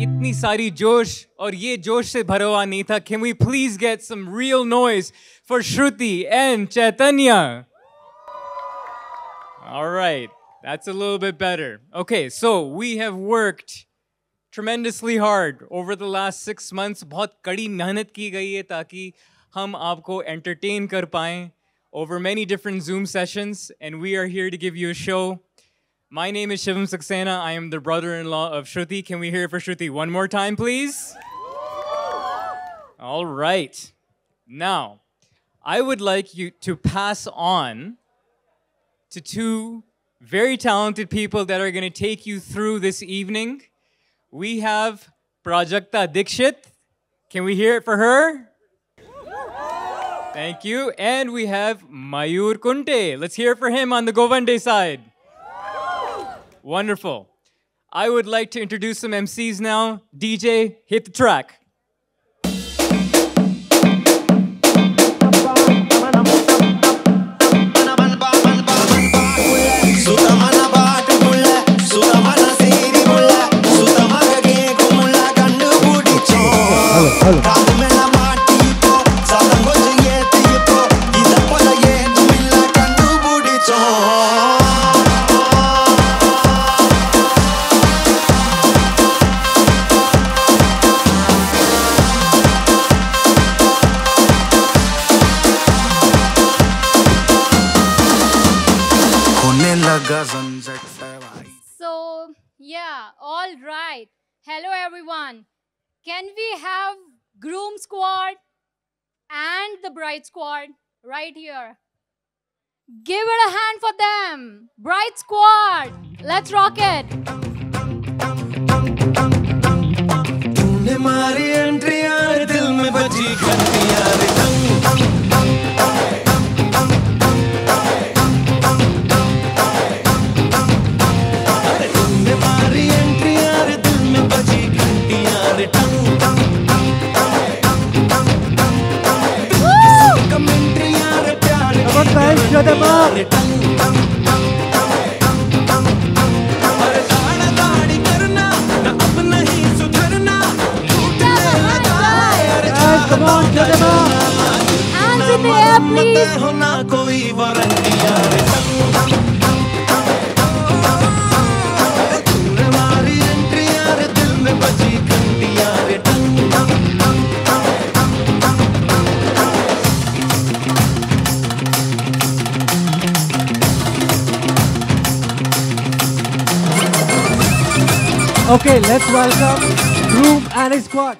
इतनी सारी जोश और ये जोश से भरा हुआ नहीं था. Can we please get some real noise for Shruti and Chaitanya? All right, that's a little bit better. Okay, so we have worked tremendously hard over the last 6 months. बहुत कड़ी मेहनत की गई है ताकि हम आपको entertain कर पाएं over many different Zoom sessions, and we are here to give you a show. My name is Shivam Saxena. I am the brother-in-law of Shruti. Can we hear it for Shruti one more time, please? All right. Now, I would like you to pass on to two very talented people that are going to take you through this evening. We have Prajakta Dikshit. Can we hear it for her? Thank you. And we have Mayur Kunte. Let's hear it for him on the Govande side. Wonderful. I would like to introduce some MCs now. DJ, hit the track. So, yeah, all right. Hello, everyone. Can we have groom squad and the bride squad right here? Give it a hand for them. Bride squad. Let's rock it. तूने मारी entry यार दिल में बजी घंटी यार Shut them up! Come on, shut them up! Hands in the air, please! Okay, let's welcome groom and his squad.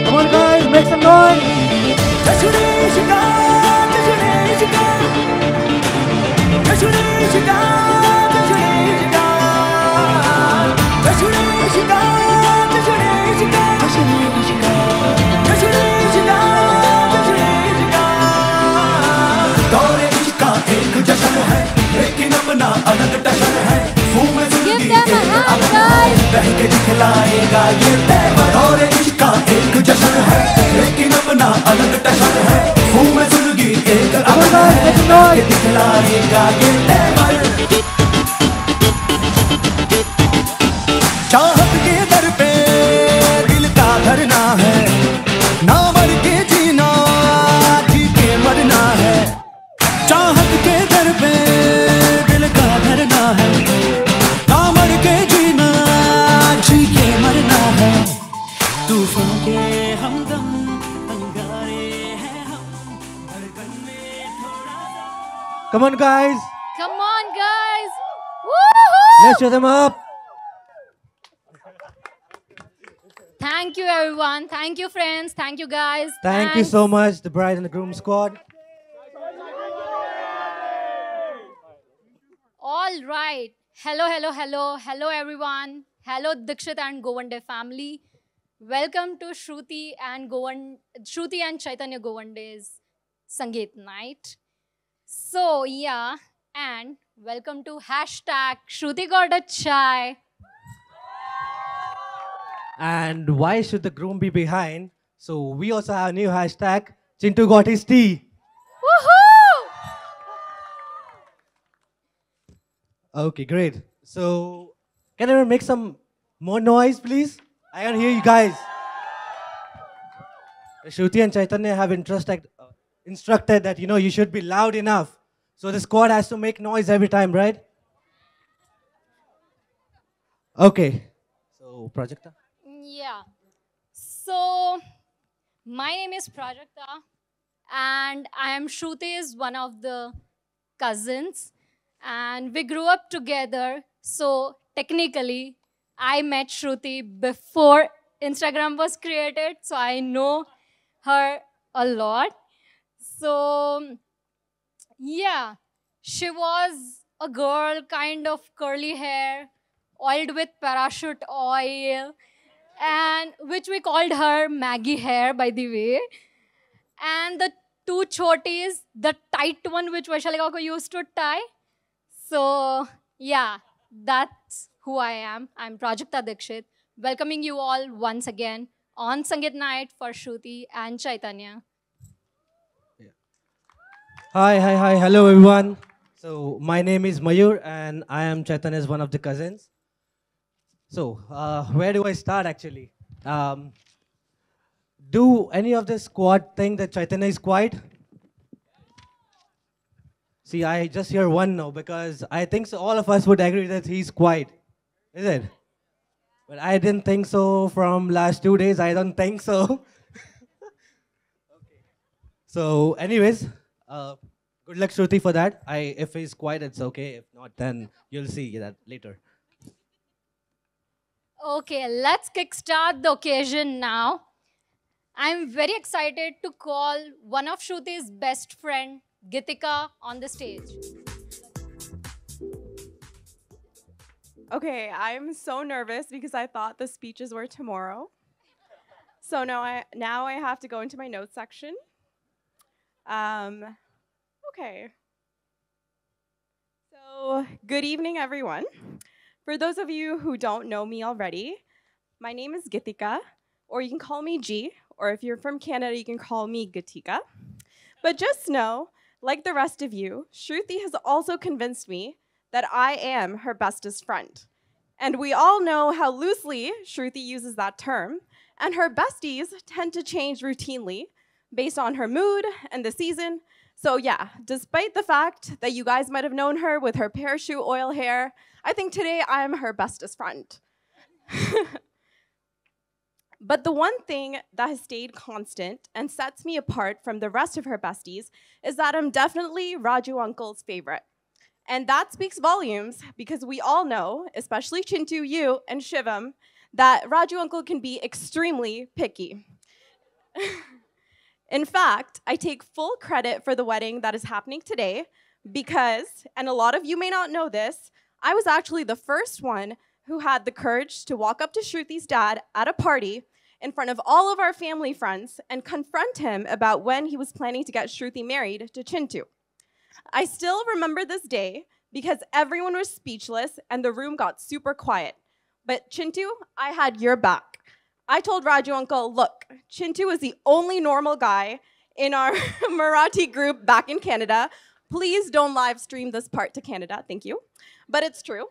Come on guys, make some noise! रह के दिखलाएगा ये तेवर और इश्क का एक जश्न है लेकिन अपना अलग टशन है मुंह में सुलगी एक रह के दिखलाएगा ये तेवर चाहत के दर पे दिल का धरना है ना मर के जीना जी के मरना है चाहत के दर पे दिल का धरना है तूफान के हमदम अंगारे हैं हम धड़कन में थोड़ा सा Come on guys! Come on, guys! Woohoo! Let's shut them up! Thank you, everyone. Thank you, friends. Thank you, guys. Thank you so much, the bride and the groom squad. All right. Hello, hello, hello. Hello, everyone. Hello, Dikshit and Govande family. Welcome to Shruti and Chaitanya Govande's Sangeet Night. So, yeah, and welcome to hashtag Shruti got a chai. And why should the groom be behind? So we also have a new hashtag, Chintu got his tea. Woohoo! Okay, great. So can everyone make some more noise, please? I can hear you guys. Shruti and Chaitanya have instructed that you should be loud enough. So the squad has to make noise every time, right? Okay. So Prajakta. Yeah. So, my name is Prajakta, and I am Shruti's one of the cousins, and we grew up together. So, technically, I met Shruti before Instagram was created, so I know her a lot. So, yeah, she was a girl, kind of curly hair, oiled with parachute oil, and which we called her Maggie hair, by the way. And the two chotis, the tight one which Vaishalika ko used to tie. So yeah, that's who I am. I'm Prajakta Dikshit, welcoming you all once again on Sangeet Night for Shruti and Chaitanya. Hi. Hello, everyone. So my name is Mayur, and I am Chaitanya's one of the cousins. So where do I start, actually? Do any of the squad think that Chaitanya is quiet? See, I just hear one no, because I think so all of us would agree that he's quiet. Is it? But I didn't think so from last 2 days. I don't think so. So, anyways, good luck, Shruti, for that. If he's quiet, it's okay. If not, then you'll see that later. Okay, let's kickstart the occasion now. I'm very excited to call one of Shruti's best friend, Gitika, on the stage. Okay, I'm so nervous because I thought the speeches were tomorrow. So now I have to go into my notes section. Okay. So, good evening, everyone. For those of you who don't know me already, my name is Gitika, or you can call me G, or if you're from Canada, you can call me Gitika. But just know, like the rest of you, Shruti has also convinced me that I am her bestest friend. And we all know how loosely Shruti uses that term, and her besties tend to change routinely based on her mood and the season. So yeah, despite the fact that you guys might have known her with her parachute oil hair, I think today I'm her bestest friend. But the one thing that has stayed constant and sets me apart from the rest of her besties is that I'm definitely Raju Uncle's favorite. And that speaks volumes because we all know, especially Chintu, you, and Shivam, that Raju Uncle can be extremely picky. In fact, I take full credit for the wedding that is happening today because, and a lot of you may not know this, I was actually the first one who had the courage to walk up to Shruti's dad at a party in front of all of our family friends and confront him about when he was planning to get Shruti married to Chintu. I still remember this day because everyone was speechless and the room got super quiet. But Chintu, I had your back. I told Raju Uncle, look, Chintu is the only normal guy in our Marathi group back in Canada. Please don't live stream this part to Canada, thank you. But it's true.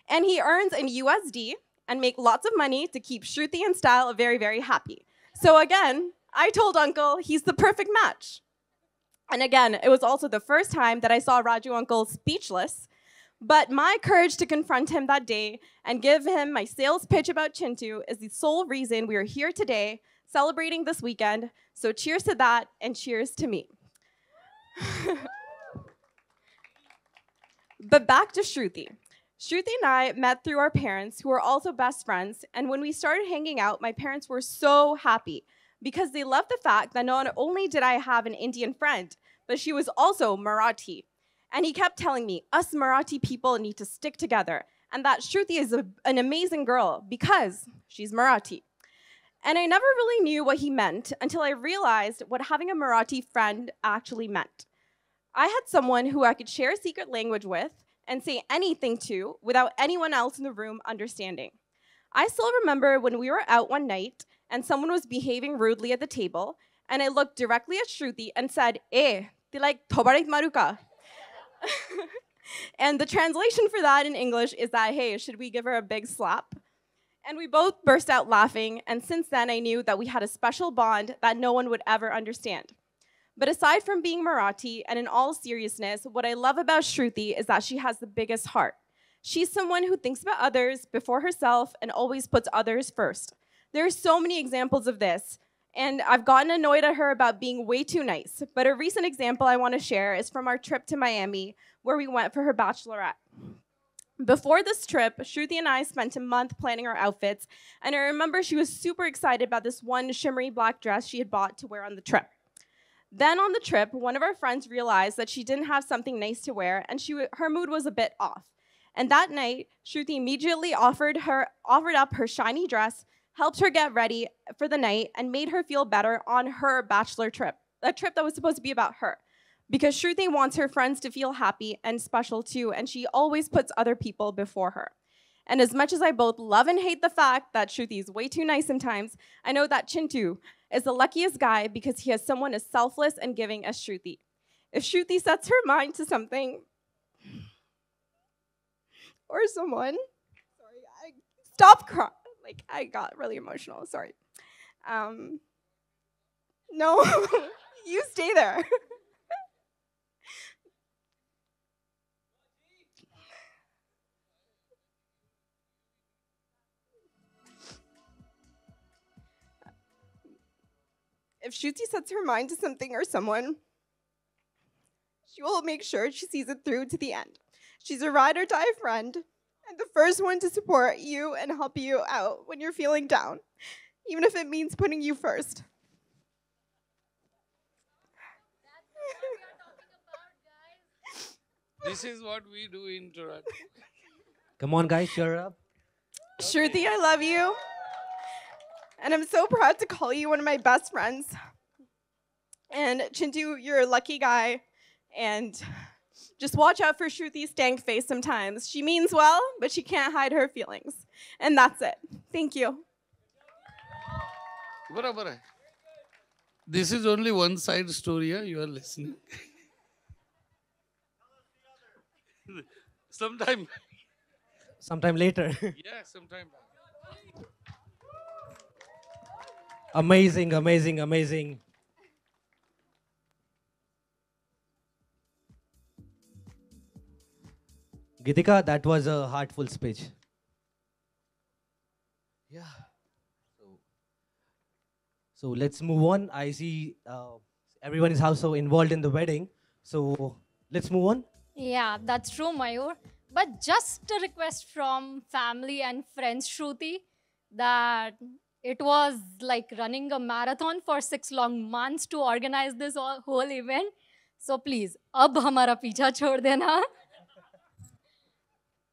And he earns in USD and make lots of money to keep Shruti and Style very, very happy. So again, I told Uncle he's the perfect match. And again, it was also the first time that I saw Raju Uncle speechless. But my courage to confront him that day and give him my sales pitch about Chintu is the sole reason we are here today, celebrating this weekend. So cheers to that, and cheers to me. But back to Shruti. Shruti and I met through our parents, who are also best friends, and when we started hanging out, my parents were so happy because they loved the fact that not only did I have an Indian friend, but she was also Marathi. And he kept telling me, us Marathi people need to stick together, and that Shruti is an amazing girl because she's Marathi. And I never really knew what he meant until I realized what having a Marathi friend actually meant. I had someone who I could share a secret language with and say anything to without anyone else in the room understanding. I still remember when we were out one night and someone was behaving rudely at the table, and I looked directly at Shruti and said, "Ti like thobarit maruka?" And the translation for that in English is that, "Hey, should we give her a big slap?" And we both burst out laughing, and since then I knew that we had a special bond that no one would ever understand. But aside from being Marathi, and in all seriousness, what I love about Shruti is that she has the biggest heart. She's someone who thinks about others before herself and always puts others first. There are so many examples of this, and I've gotten annoyed at her about being way too nice. But a recent example I want to share is from our trip to Miami, where we went for her bachelorette. Before this trip, Shruti and I spent a month planning our outfits, and I remember she was super excited about this one shimmery black dress she had bought to wear on the trip. Then on the trip, one of our friends realized that she didn't have something nice to wear, and her mood was a bit off. And that night, Shruti immediately offered up her shiny dress, helped her get ready for the night, and made her feel better on her bachelor trip, a trip that was supposed to be about her. Because Shruti wants her friends to feel happy and special too, and she always puts other people before her. And as much as I both love and hate the fact that Shruti is way too nice sometimes, I know that Chintu is the luckiest guy because he has someone as selfless and giving as Shruti. If Shruti sets her mind to something, or someone, stop crying. Like, I got really emotional, sorry. No, you stay there. If Shruti sets her mind to something or someone, she will make sure she sees it through to the end. She's a ride or die friend, and the first one to support you and help you out when you're feeling down, even if it means putting you first. This is what we do in Toronto. Come on, guys, cheer up. Shruti, I love you. And I'm so proud to call you one of my best friends. And Chintu, you're a lucky guy. And just watch out for Shruti's stank face sometimes. She means well, but she can't hide her feelings. And that's it. Thank you. Barabar hai. This is only one side story, you are listening. Sometime later. Yeah, sometime. Amazing, amazing, amazing. Gitika, that was a heartful speech. Yeah. So let's move on. I see everyone is also involved in the wedding. So let's move on. Yeah, that's true, Mayur. But just a request from family and friends, Shruti, that it was like running a marathon for 6 long months to organize this whole event. So please, ab hamara picha chhod dena.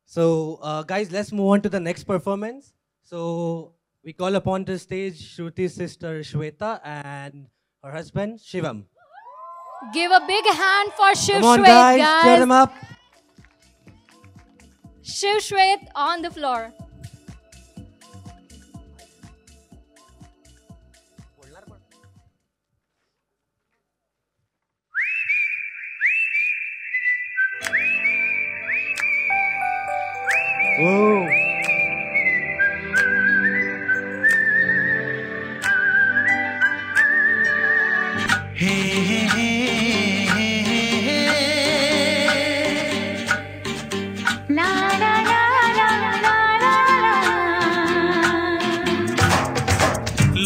So guys, let's move on to the next performance. So we call upon to stage Shruti's sister Shweta and her husband Shivam. Give a big hand for Shiv Come on, Shwet, guys, cheer them up. Shiv Shwet on the floor. Whoa.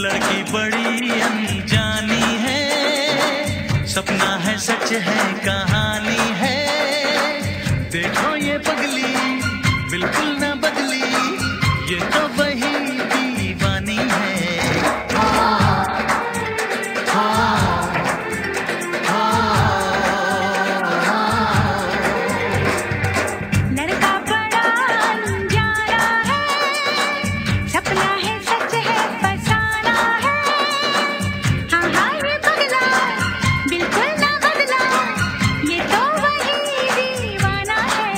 लड़की बड़ी अनजानी है, सपना है सच है कहानी है, देखो ये पगली बिल्कुल ना बदली, ये तो वही दीवानी है। लड़का बड़ा अनजाना है, सपना है सच है फसाना है, हाँ हाँ ये पगला बिल्कुल ना बदला, ये तो वही दीवाना है।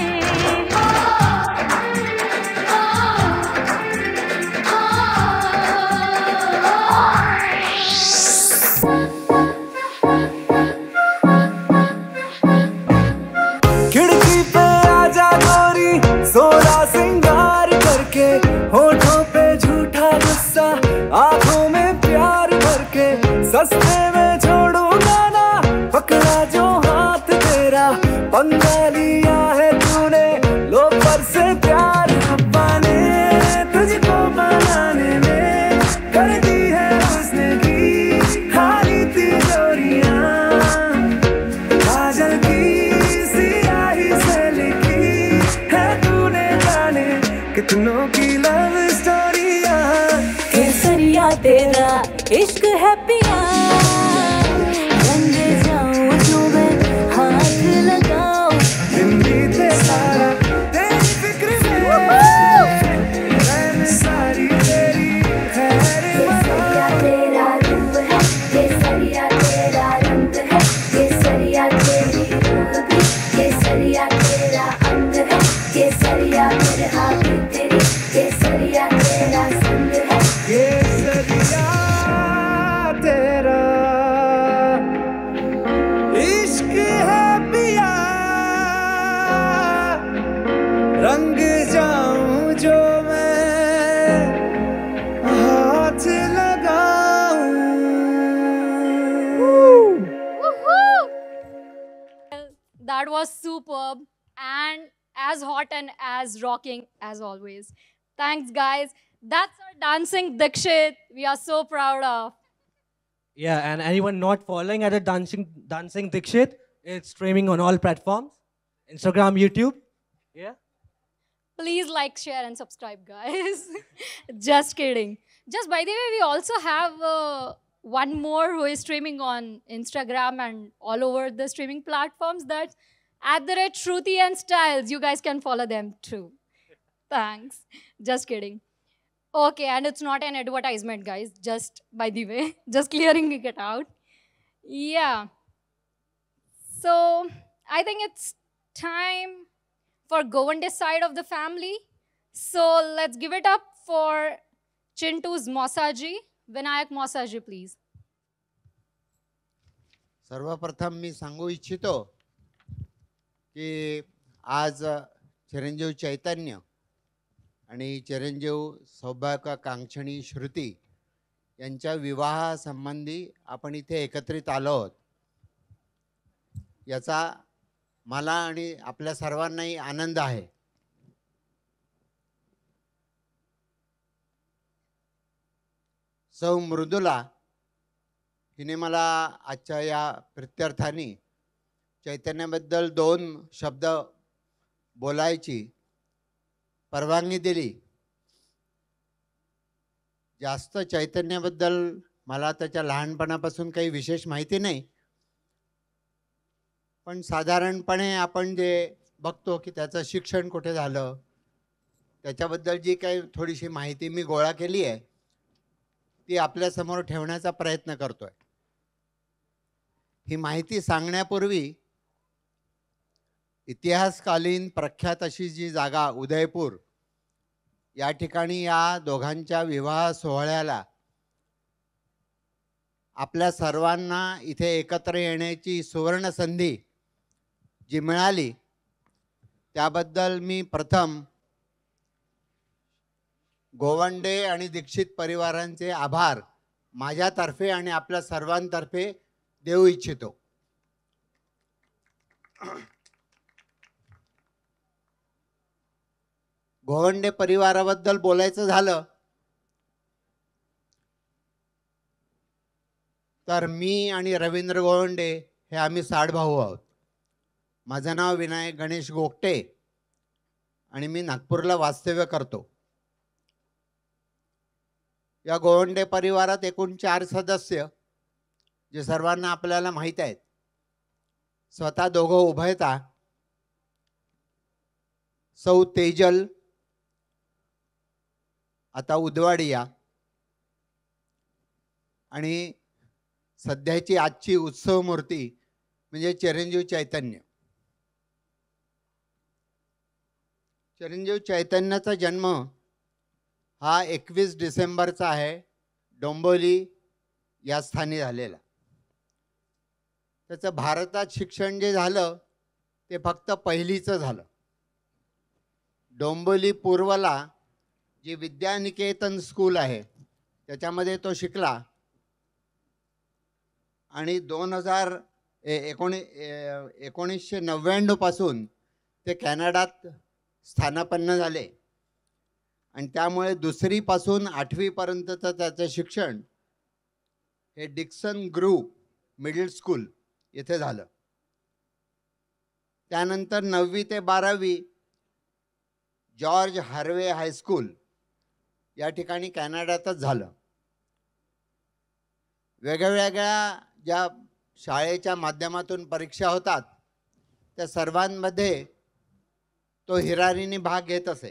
जाने कितनों की लव स्टोरियां केसरिया तेरा इश्क है पिया रंग जाऊं जो मैं हाथ लगाऊं दिन बीते सारा तेरी फिक्र में मैं सारी तेरी खैर केसरिया तेरा रूप है केसरिया तेरा रंग है केसरिया तेरी रूह भी केसरिया तेरा अंग है केसरिया मेरे हाथ तेरी केसरिया तेरा संग है केसरिया तेरा इश्क है पिया रंग जाऊं जो मैं हाथ लगाऊं That was superb and as hot and as rocking as always. Thanks, guys. That's our dancing Dikshit. We are so proud of. Yeah, and anyone not following at the Dancing Dikshit, it's streaming on all platforms, Instagram, YouTube. Yeah. Please like, share, and subscribe, guys. Just kidding. Just by the way, we also have one more who is streaming on Instagram and all over the streaming platforms. That's @Shruti and Styles. You guys can follow them too. Thanks. Just kidding. Okay, and it's not an advertisement, guys. Just by the way, just clearing it out. Yeah. So I think it's time for Govinde's side of the family. So let's give it up for Chintu's Mosaji. Vinayak Mosaji, please. सर्वप्रथम मी सांगू इच्छितो की आज चिरंजीव चैतन्य आणि चिरंजीव सौभाग्याकांक्षिणी श्रुती यांच्या विवाहासंबंधी आपण इथे एकत्रित आलो आहोत. याचा मला आणि आपल्या सर्वांनाही आनंद आहे. सौ मृदुला हिने मला आजच्या या प्रित्यर्थाने चैतन्याबद्दल 2 शब्द बोलायची परवानगी दिली. जास्त चैतन्याबद्दल मला त्याच्या लहानपणापासून काही विशेष माहिती नाही, पण साधारणपणे आपण जे बघतो की त्याचं शिक्षण कुठे झालं त्याच्याबद्दल जी काही थोडीशी माहिती मी गोळा केली आहे ती आपल्यासमोर ठेवण्याचा प्रयत्न करतोय. ही माहिती सांगण्यापूर्वी इतिहासकालीन प्रख्यात अशी जी जागा उदयपूर या ठिकाणी या दोघांच्या विवाह सोहळ्याला आपल्या सर्वांना इथे एकत्र येण्याची सुवर्ण संधी जी मिळाली त्याबद्दल मी प्रथम गोवंडे आणि दीक्षित परिवारांचे आभार माझ्यातर्फे आणि आपल्या सर्वांतर्फे देऊ इच्छितो. गोवंडे परिवाराबद्दल बोलायचं झालं तर मी आणि रवींद्र गोवंडे हे आम्ही 6 भाऊ आहोत. माझं नाव विनायक गणेश गोगटे आणि मी नागपूरला वास्तव्य करतो. या गोवंडे परिवारात एकूण 4 सदस्य जे सर्वांना आपल्याला माहीत आहेत. स्वतः दोघं उभयता सौ तेजल आता उदवाडिया आणि सध्याची आजची उत्सव मूर्ती म्हणजे चिरंजीव चैतन्य. चिरंजीव चैतन्याचा जन्म हा 21 डिसेंबरचा आहे डोंबिवली या स्थानी झालेला. त्याचं भारतात शिक्षण जे झालं ते फक्त पहिलीचं झालं. डोंबिवली पूर्वला जी विद्यानिकेतन स्कूल आहे त्याच्यामध्ये तो शिकला आणि 1999 पासून ते कॅनडात स्थानापन्न झाले आणि त्यामुळे 2री पासून 8वी पर्यंतचं त्याचं शिक्षण हे डिक्सन ग्रुप मिडल स्कूल येथे झालं. त्यानंतर 9वी ते 12वी जॉर्ज हार्वे हायस्कूल या ठिकाणी कॅनडातच झालं. वेगवेगळ्या ज्या शाळेच्या माध्यमातून परीक्षा होतात त्या सर्वांमध्ये तो हिरारीने भाग घेत असे.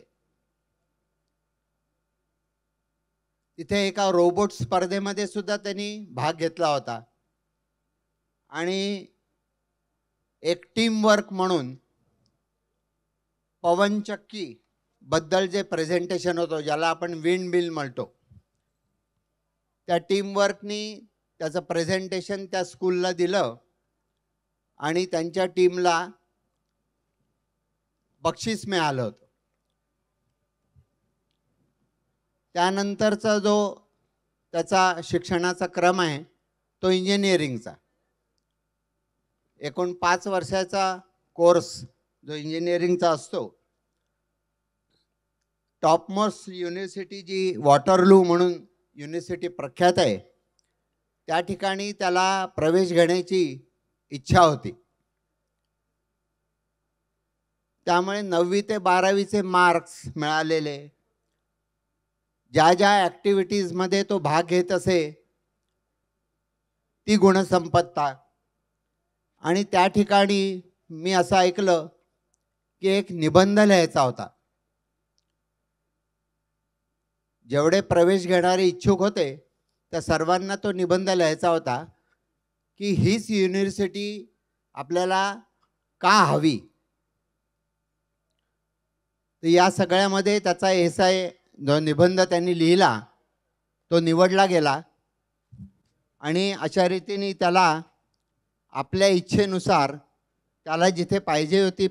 तिथे एका रोबोट स्पर्धेमध्ये सुद्धा त्यांनी भाग घेतला होता. आणि एक टीम वर्क म्हणून पवनचक्की बद्दल जे प्रेझेंटेशन होतं, ज्याला आपण विंड मिल म्हणतो, त्या टीम वर्कनी त्याचं प्रेझेंटेशन त्या स्कूलला दिलं आणि त्यांच्या टीमला बक्षीस मिळालं होतं. त्यानंतरचा जो त्याचा शिक्षणाचा क्रम आहे तो इंजिनिअरिंगचा. एकूण 5 वर्षाचा कोर्स जो इंजिनिअरिंगचा असतो. टॉपमोस्ट युनिव्हर्सिटी जी वॉटरलू म्हणून युनिव्हर्सिटी प्रख्यात आहे, त्या ठिकाणी त्याला प्रवेश घेण्याची इच्छा होती. त्यामुळे 9वी ते 12वीचे मार्क्स मिळालेले, ज्या ज्या ॲक्टिव्हिटीजमध्ये तो भाग घेत असे ती गुणसंपत्ता. आणि त्या ठिकाणी मी असं ऐकलं की एक निबंध लिहायचा होता. जेवढे प्रवेश घेणारे इच्छुक होते त्या सर्वांना तो निबंध लिहायचा होता की हीच युनिव्हर्सिटी आपल्याला का हवी. तर या सगळ्यामध्ये त्याचा एसाय जो निबंध त्यांनी लिहिला तो निवडला गेला. आणि अशा रीतीने त्याला आपल्या इच्छेनुसार त्याला जिथे पाहिजे होती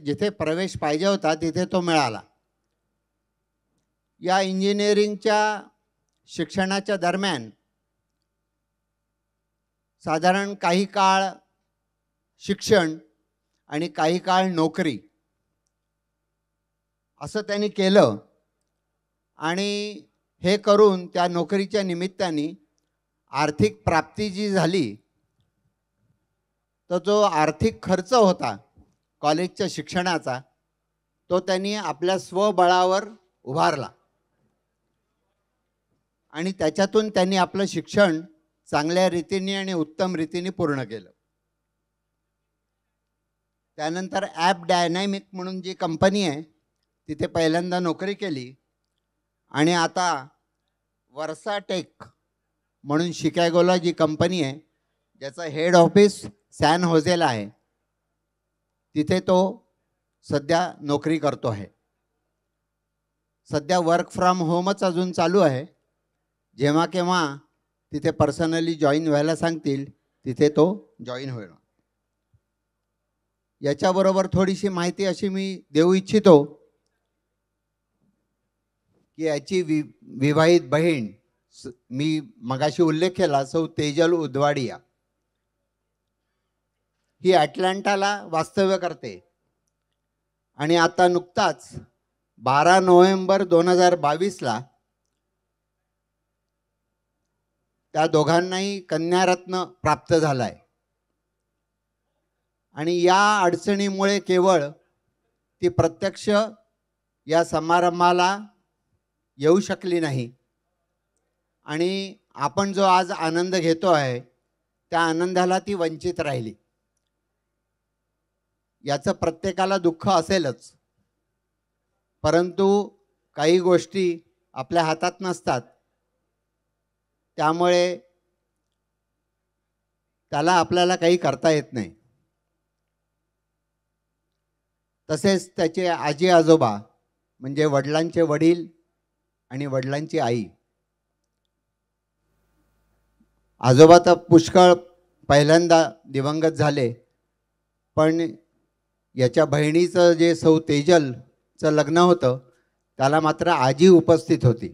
जिथे प्रवेश पाहिजे होता तिथे तो मिळाला. या इंजिनिअरिंगच्या शिक्षणाच्या दरम्यान साधारण काही काळ शिक्षण आणि काही काळ नोकरी असं त्यांनी केलं. आणि हे करून त्या नोकरीच्या निमित्ताने आर्थिक प्राप्ती जी झाली, तर जो आर्थिक खर्च होता कॉलेजच्या शिक्षणाचा तो त्यांनी आपल्या स्वबळावर उभारला. आणि त्याच्यातून त्यांनी आपलं शिक्षण चांगल्या रीतीने आणि उत्तम रीतीने पूर्ण केलं. त्यानंतर ॲप डायनॅमिक म्हणून जी कंपनी आहे तिथे पहिल्यांदा नोकरी केली. आणि आता वर्साटेक म्हणून शिकागोला जी कंपनी आहे ज्याचं हेड ऑफिस सॅन होजेला आहे तिथे तो सध्या नोकरी करतो आहे. सध्या वर्क फ्रॉम होमच अजून चालू आहे. जेव्हा केव्हा तिथे पर्सनली जॉईन व्हायला सांगतील तिथे तो जॉईन होईल. याच्याबरोबर थोडीशी माहिती अशी मी देऊ इच्छितो की याची विवाहित बहीण मी मगाशी उल्लेख केला सौ तेजल उदवाडिया, ही अटलांटाला वास्तव्य करते. आणि आता नुकताच 12 नोव्हेंबर 2022ला त्या दोघांनाही कन्यारत्न प्राप्त झाला आहे. आणि या अडचणीमुळे केवळ ती प्रत्यक्ष या समारंभाला येऊ शकली नाही. आणि आपण जो आज आनंद घेतो आहे त्या आनंदाला ती वंचित राहिली. याचं प्रत्येकाला दुःख असेलच, परंतु काही गोष्टी आपल्या हातात नसतात. त्यामुळे त्याला आपल्याला काही करता येत नाही. तसेच त्याचे आजी आजोबा म्हणजे वडिलांचे वडील आणि वडिलांची आई. आजोबा तर पुष्कळ पहिल्यांदा दिवंगत झाले, पण याच्या बहिणीचं जे सौ तेजलचं लग्न होतं त्याला मात्र आजी उपस्थित होती.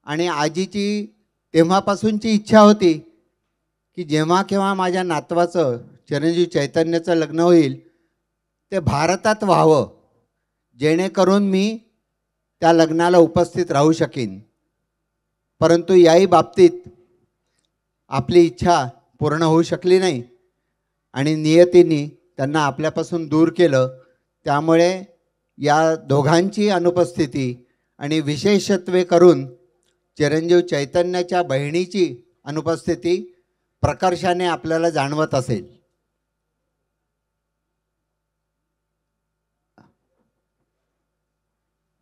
आणि आजीची तेव्हापासूनची इच्छा होती की जेव्हा केव्हा माझ्या नातवाचं चिरंजीव चैतन्याचं लग्न होईल ते भारतात व्हावं, जेणेकरून मी त्या लग्नाला उपस्थित राहू शकीन. परंतु याही बाबतीत आपली इच्छा पूर्ण होऊ शकली नाही आणि नियतीने त्यांना आपल्यापासून दूर केलं. त्यामुळे या दोघांची अनुपस्थिती आणि विशेषत्वे करून चिरंजीव चैतन्याच्या बहिणीची अनुपस्थिती प्रकर्षाने आपल्याला जाणवत असेल.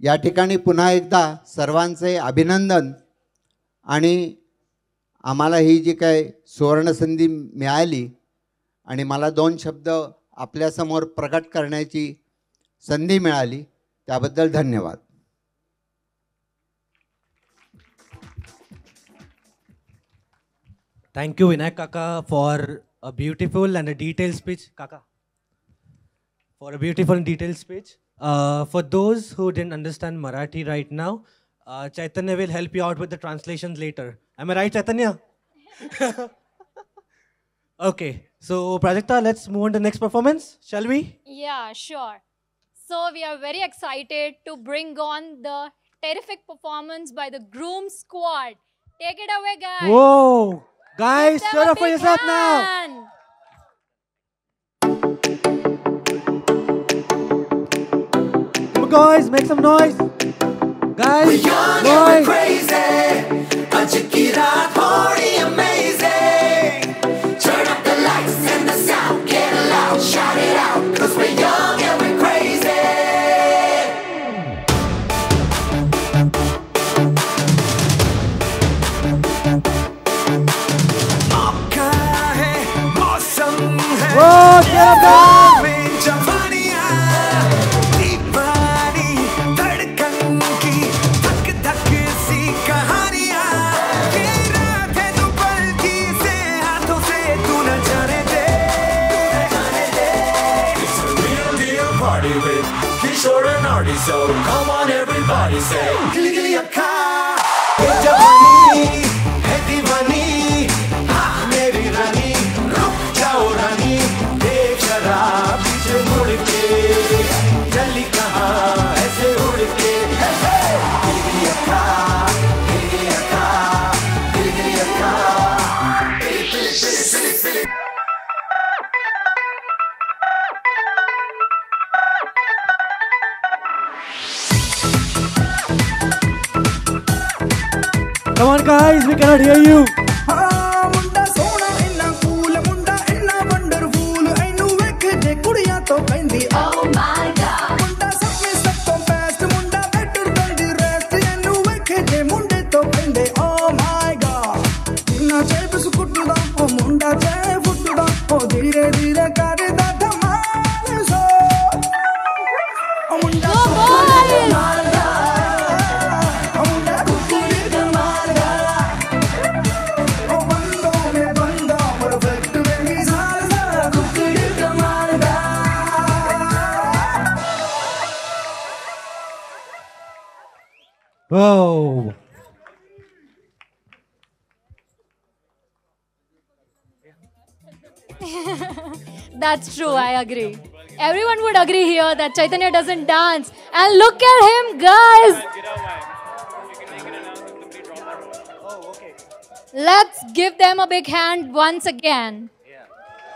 या ठिकाणी पुन्हा एकदा सर्वांचे अभिनंदन. आणि आम्हाला ही जी काय सुवर्णसंधी मिळाली आणि मला 2 शब्द आपल्यासमोर प्रकट करण्याची संधी मिळाली त्याबद्दल धन्यवाद. Thank you, Vinayak Kaka, for a beautiful and a detailed speech. Kaka, for a beautiful and detailed speech. For those who didn't understand Marathi right now, Chaitanya will help you out with the translations later. Am I right, Chaitanya? Okay, so Prajakta, let's move on to the next performance, shall we? Yeah, sure. So we are very excited to bring on the terrific performance by the Groom Squad. Take it away, guys. Whoa! Guys, Give them shut a up for big yourself now! hand. Come on, guys, make some noise! Guys, noise! crazy, but you get out party amazing. Turn up the lights and the sound, get loud, shout it out, 'cause we're young and we're crazy. मौका है, मौसम है, Whoa, get up, guys! में जवानियाँ, दीवानी धड़कन की धक धक सी कहानियाँ, ये रात है तो पलकी से हाथों से तू न जाने दे, It's a real deal party with Kishore and Artie, so come on everybody say, गिली गिली अक्खा, ये जवानी है दीवानी, हाँ मेरी रानी, रुक जाओ रानी, देख जरा पीछे मुड़ के, चली कहाँ ऐसे उड़ के, गिली गिली अक्खा, गिली गिली अक्खा, गिली गिली अक्खा, गिली गिली गिली गिली गिली. Come on, guys, we cannot hear you! ਮੁੰਡਾ ਸੋਹਣਾ ਇੰਨਾ ਕੂਲ ਮੁੰਡਾ ਇੰਨਾ ਵੰਡਰਫੁਲ ਇਹਨੂੰ ਵੇਖ ਜੇ ਕੁੜੀਆਂ ਤੋਂ ਕਹਿੰਦੀ ਓ ਮਾਈ ਗॉड ਮੁੰਡਾ ਸਭ ਵਿੱਚ ਸਭ ਤੋਂ ਬੈਸਟ ਮੁੰਡਾ ਬੈਟਰ ਦੈਨ ਦੀ ਰੈਸਟ ਇਹਨੂੰ ਵੇਖ ਜੇ ਮੁੰਡੇ ਤੋਂ ਕਹਿੰਦੇ ਓ ਮਾਈ ਗॉड ਇੰਨਾ ਚੇਪ ਸੁੱਟਦਾ ਉਹ ਮੁੰਡਾ ਚੇ ਫੁੱਟਦਾ ਉਹ ਧੀਰੇ ਧੀਰੇ ਕਰਦਾ ਧਮਾਲ ਸੋ ਉਹ ਮੁੰਡਾ ਮਾਰਦਾ ਉਹ ਮੁੰਡਾ ਕੁੜੀ ਮਾਰਦਾ Whoa! That's true, I agree. Everyone would agree here that Chaitanya doesn't dance. And look at him, guys! Let's give them a big hand once again.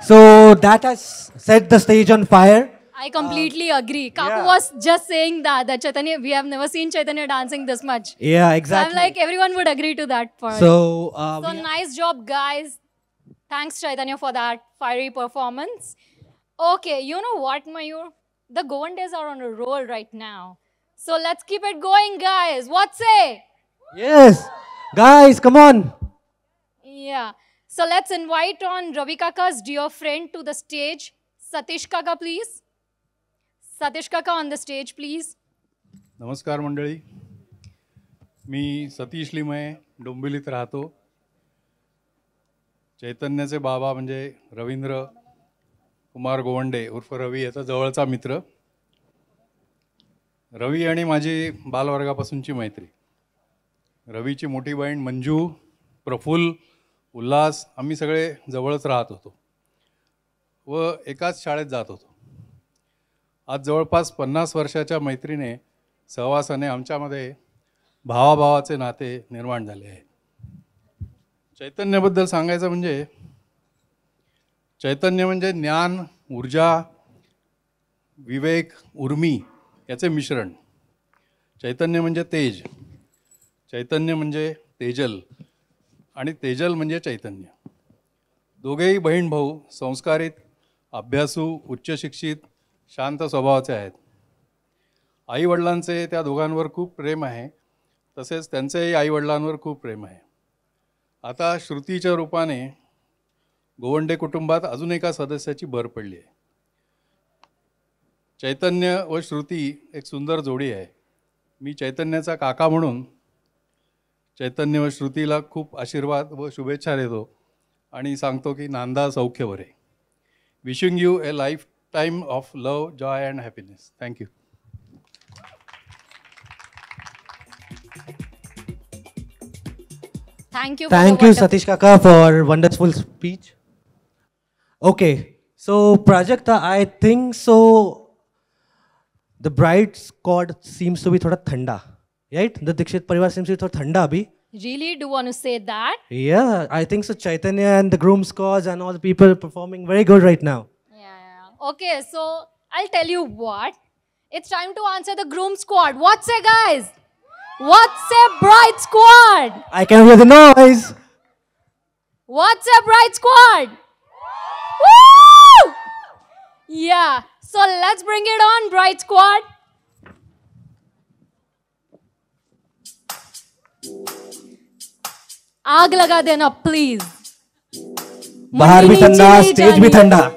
So that has set the stage on fire. I completely agree. Kaku yeah. was just saying that Chaitanya, we have never seen Chaitanya dancing this much. Yeah, So exactly. I'm like, everyone would agree to that part. So, So nice job, guys. Thanks, Chaitanya, for that fiery performance. Okay, you know what, Mayur? The Goan days are on a roll right now. So let's keep it going, guys. What say? yes, guys, come on. Yeah. So let's invite on Ravi Kaka's dear friend to the stage. Satish Kaka, please. Satish Kaka on the stage, please. नमस्कार मंडळी. मी सतीश लिमये डोंबिवलीत राहतो. चैतन्याचे बाबा म्हणजे रवींद्र कुमार गोवंडे उर्फ रवी याचा जवळचा मित्र. रवी आणि माझी बालवर्गापासूनची मैत्री. रवीची मोठी बहीण मंजू, प्रफुल्ल, उल्हास आम्ही सगळे जवळच राहत होतो व एकाच शाळेत जात होतो. आज जवळपास 50 वर्षाच्या मैत्रीने सहवासाने आमच्यामध्ये भावाभावाचे नाते निर्माण झाले आहे. चैतन्याबद्दल सांगायचं म्हणजे चैतन्य म्हणजे ज्ञान, ऊर्जा, विवेक, उर्मी याचे मिश्रण. चैतन्य म्हणजे तेज, चैतन्य म्हणजे तेजल आणि तेजल म्हणजे चैतन्य. दोघेही बहीण भाऊ संस्कारित, अभ्यासू, उच्चशिक्षित, शांत स्वभावाचे आहेत. आईवडिलांचे त्या दोघांवर खूप प्रेम आहे, तसेच त्यांचेही आईवडिलांवर खूप प्रेम आहे. आता श्रुतीच्या रूपाने गोवंडे कुटुंबात अजून एका सदस्याची भर पडली आहे. चैतन्य व श्रुती एक सुंदर जोडी आहे. मी चैतन्याचा काका म्हणून चैतन्य व श्रुतीला खूप आशीर्वाद व शुभेच्छा देतो आणि सांगतो की नांदा सौख्य बरे. Wishing U A life time of love, Joy and happiness. Thank you. Thank you. Thank you, Satish Kaka, for wonderful speech. Okay, so Prajakta, I think so. The bride squad seems to be thoda thanda, right? The Dikshit Parivar seems to be thoda thanda abhi. Really, do you want to say that? Yeah, I think so. Chaitanya and the groom squads and all the people performing very good right now. Yeah. Okay, so I'll tell you what. It's time to answer the groom squad. What say, guys? What say, bride squad? I can hear the noise. What say, bride squad? Woo! Yeah. So let's bring it on, bride squad. आग लगा देना please. बाहर भी ठंडा, stage भी ठंडा.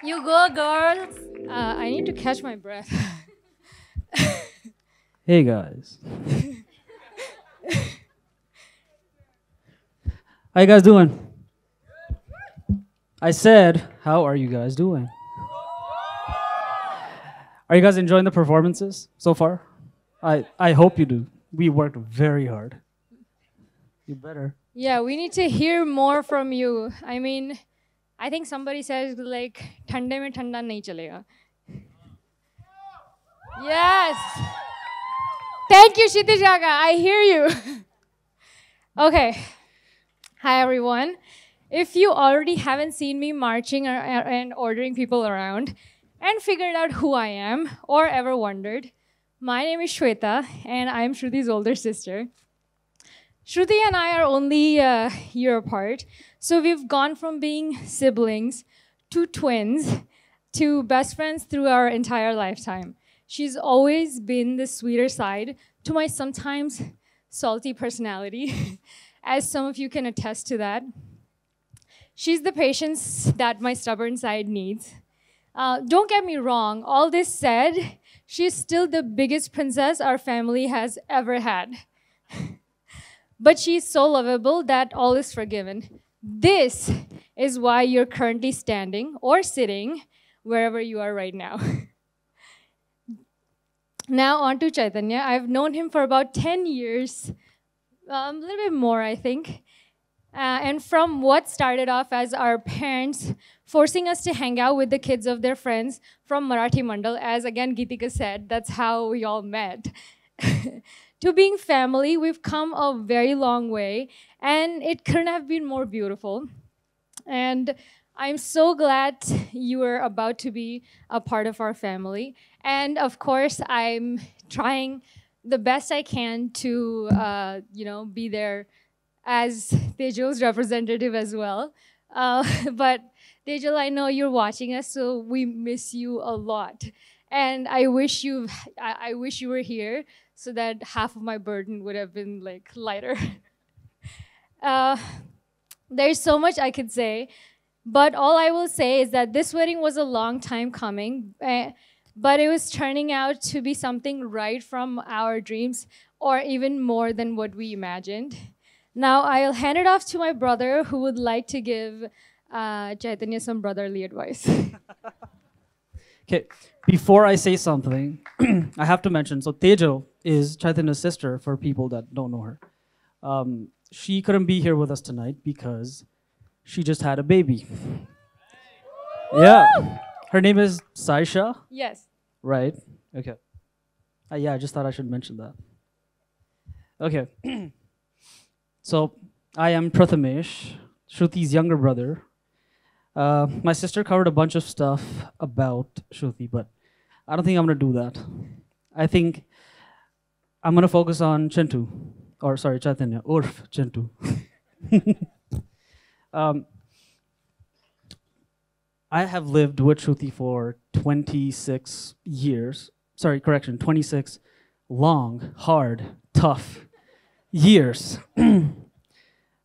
You go, girls. I need to catch my breath. Hey, guys. How you guys doing? I said, how are you guys doing? Are you guys enjoying the performances so far? I hope you do. We worked very hard. You better. Yeah, we need to hear more from you. I mean, I think somebody says like, "Thande mein thanda nahi chalega." Yes. Thank you, Kshitij Kaka. I hear you. Okay. Hi, everyone. If you already haven't seen me marching and ordering people around and figured out who I am or ever wondered, my name is Shweta and I'm Shruti's older sister. Shruti and I are only a year apart, so we've gone from being siblings to twins to best friends through our entire lifetime. She's always been the sweeter side to my sometimes salty personality, as some of you can attest to that. She's the patience that my stubborn side needs. Don't get me wrong, all this said, she's still the biggest princess our family has ever had. But she's so lovable that all is forgiven. This is why you're currently standing or sitting wherever you are right now. Now on to Chaitanya. I've known him for about 10 years, a little bit more, I think. And from what started off as our parents forcing us to hang out with the kids of their friends from Marathi Mandal, as again Geetika said, that's how we all met. To being family, we've come a very long way, and it couldn't have been more beautiful. And I'm so glad you are about to be a part of our family. And of course, I'm trying the best I can to, be there as Tejal's representative as well. But Tejal, I know you're watching us, so we miss you a lot. And I wish you were here so that half of my burden would have been like lighter. There's so much I could say, but all I will say is that this wedding was a long time coming, but it was turning out to be something right from our dreams, or even more than what we imagined. Now I'll hand it off to my brother, who would like to give Chaitanya some brotherly advice. Okay, before I say something, I have to mention, so Tejal is Chaitanya's sister for people that don't know her. She couldn't be here with us tonight because she just had a baby. Yeah, her name is Saisha. Yes. Right, okay. Yeah, I just thought I should mention that. Okay, so I am Prathamesh, Shruti's younger brother. My sister covered a bunch of stuff about Shruti, but I don't think I'm gonna do that. I think I'm gonna focus on Chintu, or sorry, Chaitanya, Urf Chintu. I have lived with Shruti for 26 years. Sorry, correction, 26 long, hard, tough years.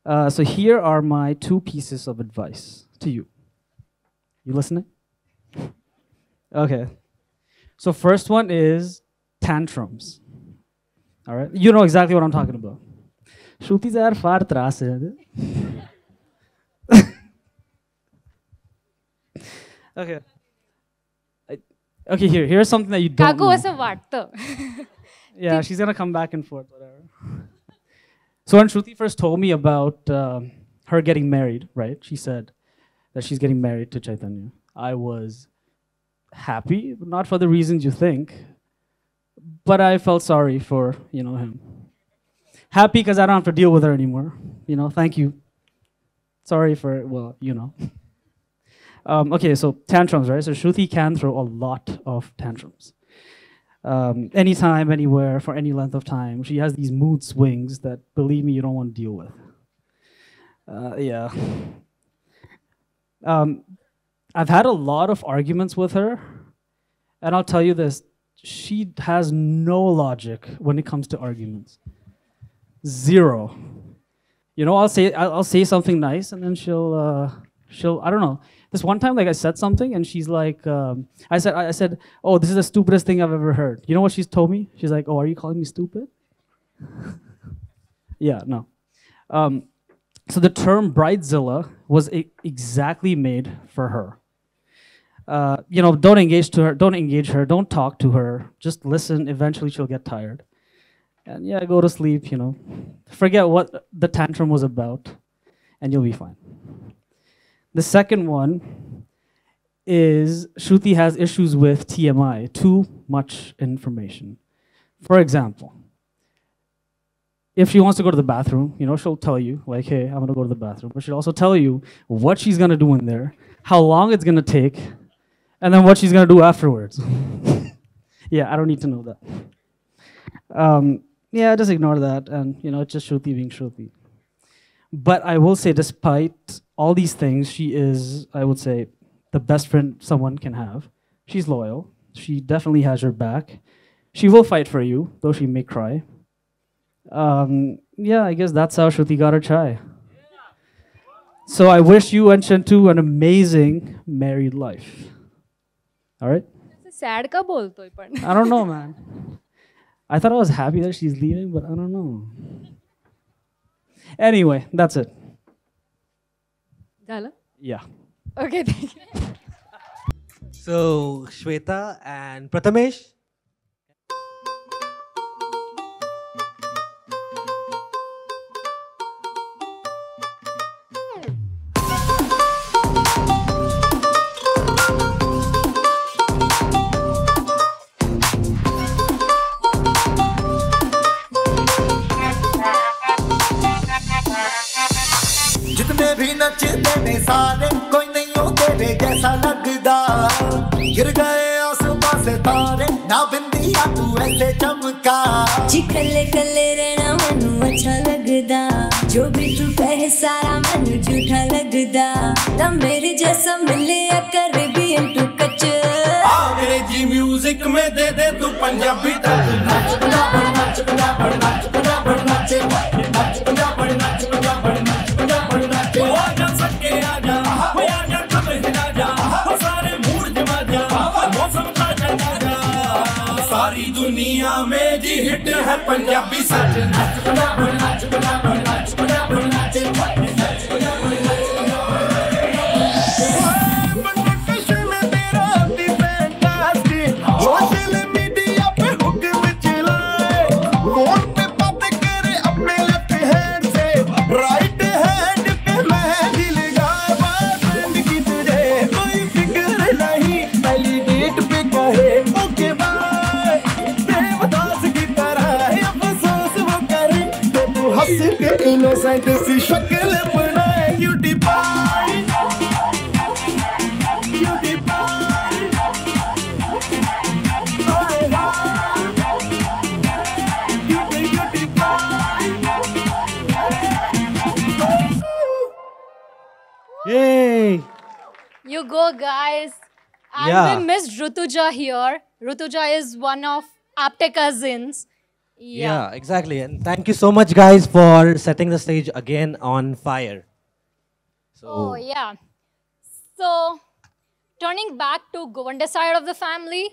So here are my 2 pieces of advice to you. You listening? Okay. So first one is tantrums. All right? You know exactly what I'm talking about. Shruti are far tras hai. Okay. Okay, here's something that you don't Kaku know. asं वाटतं. Yeah, she's gonna come back and forth, whatever. So when Shruti first told me about her getting married, right? She said that she's getting married to Chaitanya. I was happy, but not for the reasons you think. But I felt sorry for, him. Happy because I don't have to deal with her anymore. Thank you. Sorry for, Okay, so tantrums, right? So Shruti can throw a lot of tantrums. Anytime, anywhere, for any length of time. She has these mood swings that, believe me, you don't want to deal with. Yeah. I've had a lot of arguments with her, and I'll tell you this, she has no logic when it comes to arguments. Zero. I'll say something nice, and then she'll I don't know. This one time, I said something, and she's like, I said, oh, this is the stupidest thing I've ever heard. You know what she's told me? She's like, oh, are you calling me stupid? Yeah, no. So the term bridezilla was exactly made for her. Don't engage her, don't talk to her, just listen, eventually she'll get tired. And yeah, go to sleep, Forget what the tantrum was about, and you'll be fine. The second one is Shruti has issues with TMI, too much information. For example, if she wants to go to the bathroom, she'll tell you, like, hey, I'm gonna go to the bathroom. But she'll also tell you what she's gonna do in there, how long it's gonna take, and then what she's gonna do afterwards. Yeah, I don't need to know that. Yeah, just ignore that, and it's just Shruti being Shruti. But I will say, despite all these things, she is, I would say, the best friend someone can have. She's loyal. She definitely has your back. She will fight for you, though she may cry. Yeah, I guess that's how Shruti got her chai. So I wish you and Chantu an amazing married life. All right? Sad का बोलतोय पण I don't know, man. I thought I was happy that she's leaving, but I don't know. Anyway, that's it. झालं Yeah. Okay, thank you. So, Shweta and Prathamesh. जितने भी नचते ने सारे कोई नहीं हो तेरे जैसा लगदा गिर गए आसमां से तारे ना बिंदिया तू ऐसे चमका जी कले कले रहना मनु अच्छा लगदा जो भी तू कहे सारा मनु झूठा लगदा ना मेरे जैसा मिले कर भी तू कच अंग्रेजी म्यूजिक में दे दे तू पंजाबी टच नाच बना बड़ नाच बना बड़ नाच बना बड़ नाचे नाच बना बड़ नाच बना बड़ नाच बना बड़ नाचे ओ आजा सके आजा ओ आजा कब हिला जा ओ सारे मूड जमा जा मौसम ताजा ताजा सारी दुनिया में जी हिट है पंजाबी सच नाच बना बड़ नाच बना बड़ नाच बना बड़ नाचे नाच बना बड़ नाच बना सोशल मीडिया पे हुक में चलाए फोन पे बातें करे अपने लेफ्ट हैंड से राइट हैंड पे मेहंदी लगाए बॉयफ्रेंड की तुझे कोई फिक्र नहीं पहली डेट पे कहे ओके बाय बेवदास की तरह अफसोस वो करे तो तू हंस के इनोसेंट सी शक्ल बनाए cutie pie cutie pie Yay! You go, guys. And Yeah. we missed Rutuja here. Rutuja is one of Apte cousins. Yeah, exactly. And thank you so much, guys, for setting the stage again on fire. Oh, yeah. So, turning back to Govande side of the family,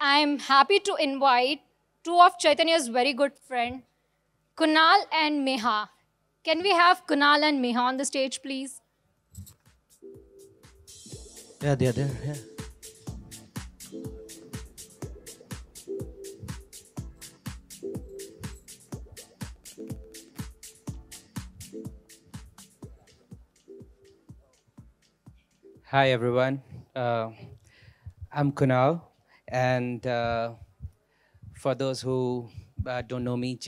I'm happy to invite two of Chaitanya's very good friend, Kunal and Meha. Can we have Kunal and Meha on the stage, please? Yeah, they're there. Yeah. Hi everyone, I'm Kunal, and for those who don't know me,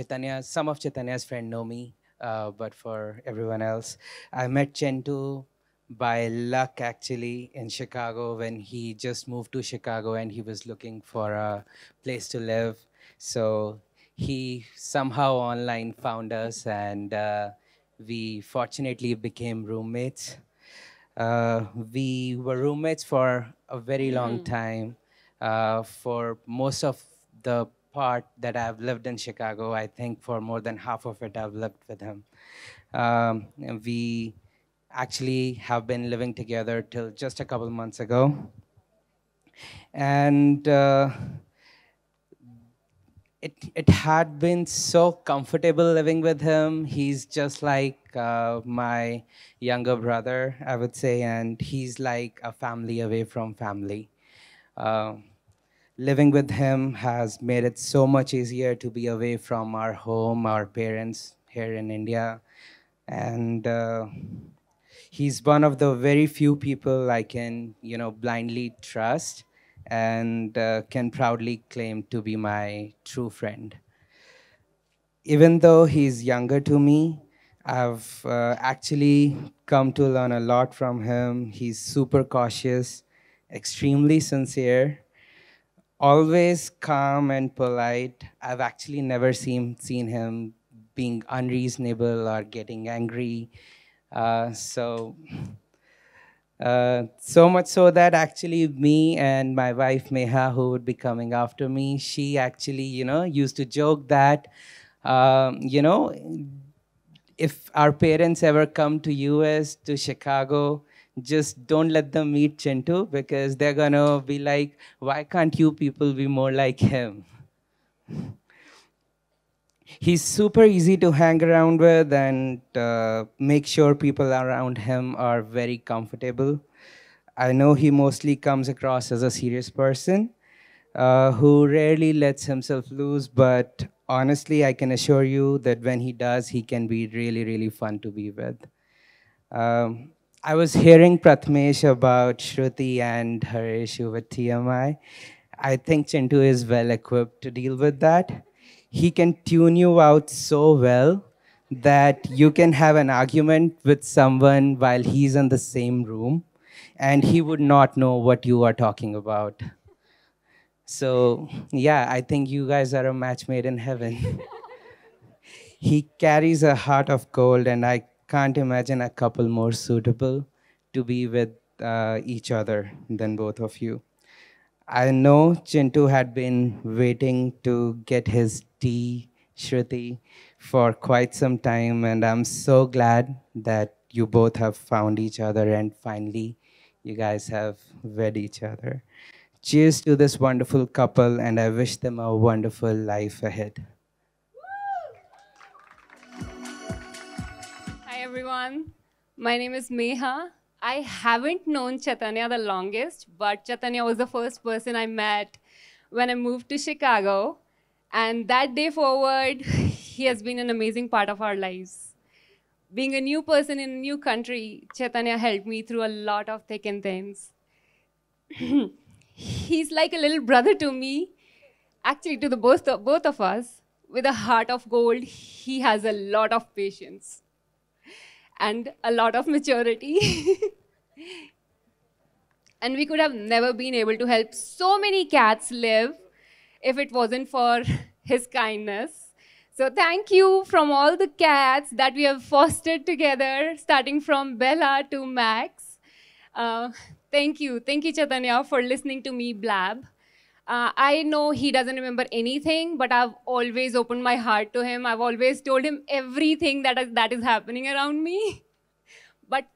some of Chaitanya's friends know me, but for everyone else, I met Chentu by luck actually in Chicago when he just moved to Chicago and he was looking for a place to live. So he somehow online found us, and we fortunately became roommates. We were roommates for a very long time. For most of the part that I've lived in Chicago, I think for more than half of it, I've lived with him. And we actually have been living together till just a couple months ago. And it had been so comfortable living with him. He's just like my younger brother, I would say, and he's like a family away from family. Living with him has made it so much easier to be away from our home, our parents here in India. And he's one of the very few people I can, blindly trust and can proudly claim to be my true friend. Even though he's younger to me, I've actually come to learn a lot from him. He's super cautious, extremely sincere, always calm and polite. I've actually never seen him being unreasonable or getting angry. So much so that actually me and my wife Meha, who would be coming after me, she actually, used to joke that, if our parents ever come to US, to Chicago, just don't let them meet Chintu because they're gonna be like, why can't you people be more like him? He's super easy to hang around with and make sure people around him are very comfortable. I know he mostly comes across as a serious person who rarely lets himself loose, but honestly, I can assure you that when he does, he can be really, really fun to be with. I was hearing Pratmesh about Shruti and her issue with TMI. I think Chintu is well equipped to deal with that. He can tune you out so well that you can have an argument with someone while he's in the same room and he would not know what you are talking about. So yeah, I think you guys are a match made in heaven. He carries a heart of gold and I can't imagine a couple more suitable to be with each other than both of you. I know Chintu had been waiting to get his tea, Shruti, for quite some time, and I'm so glad that you both have found each other and finally you guys have wed each other. Cheers to this wonderful couple, and I wish them a wonderful life ahead. Hi everyone, my name is Meha. I haven't known Chaitanya the longest, but Chaitanya was the first person I met when I moved to Chicago. And that day forward, he has been an amazing part of our lives. Being a new person in a new country, Chaitanya helped me through a lot of thick and thins. He's like a little brother to me, actually to the both of us. With a heart of gold, he has a lot of patience and a lot of maturity. And we could have never been able to help so many cats live if it wasn't for his kindness. So thank you from all the cats that we have fostered together, starting from Bella to Max. Thank you Chaitanya for listening to me blab. I know he doesn't remember anything, but I've always opened my heart to him. I've always told him everything that is happening around me. But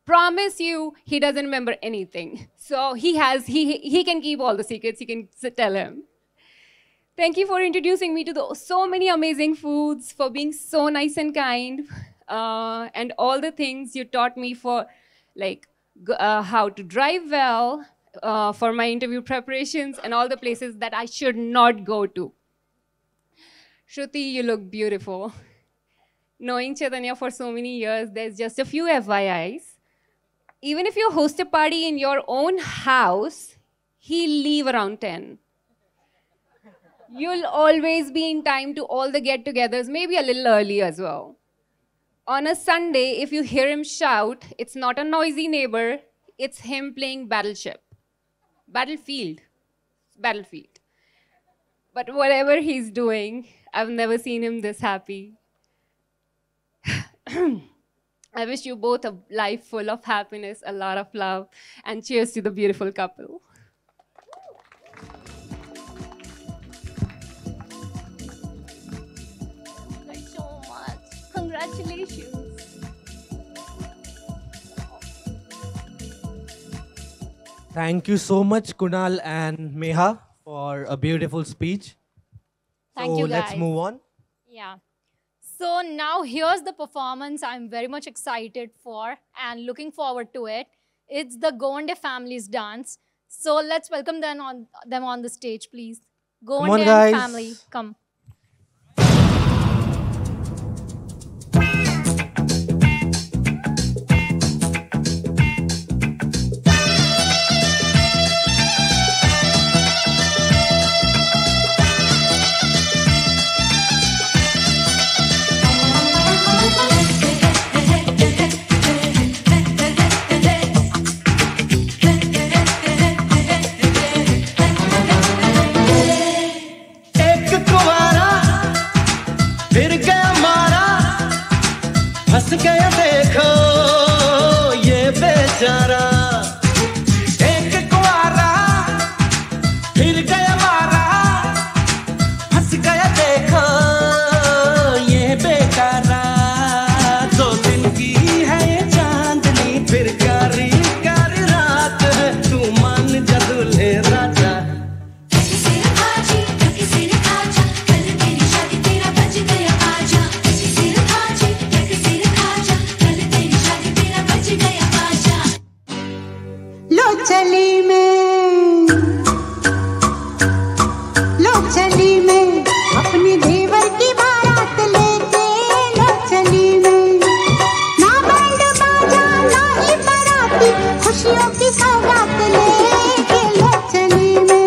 promise you, he doesn't remember anything. So he can keep all the secrets, he can tell him. Thank you for introducing me to so many amazing foods, for being so nice and kind, and all the things you taught me for, like how to drive well, for my interview preparations, and all the places that I should not go to. Shruti, you look beautiful. Knowing Chaitanya for so many years, there's just a few FYIs. Even if you host a party in your own house, he'll leave around 10. You'll always be in time to all the get-togethers, maybe a little early as well. On a Sunday, if you hear him shout, it's not a noisy neighbor, it's him playing Battlefield. But whatever he's doing, I've never seen him this happy. I wish you both a life full of happiness, a lot of love, and cheers to the beautiful couple. Thank you so much. Congratulations. Thank you so much, Kunal and Meha, for a beautiful speech. Thank you, guys. Let's move on. Yeah. So now here's the performance I'm very much excited for and looking forward to it. It's the Govande family's dance. So let's welcome them on the stage, please. Govande and family, come. बेचारा एक कुआरा फिर गया मारा हंस गया देखो ये बेचारा 2 दिन की है ये चांदनी फिर प्यारी प्यारी रात है तू मान जा दूल्हे राजा लो चली में अपनी देवर की बारात लेके लो चली में ना बैंड बाजा ना ही बाराती खुशियों की सौगात लेके लो चली में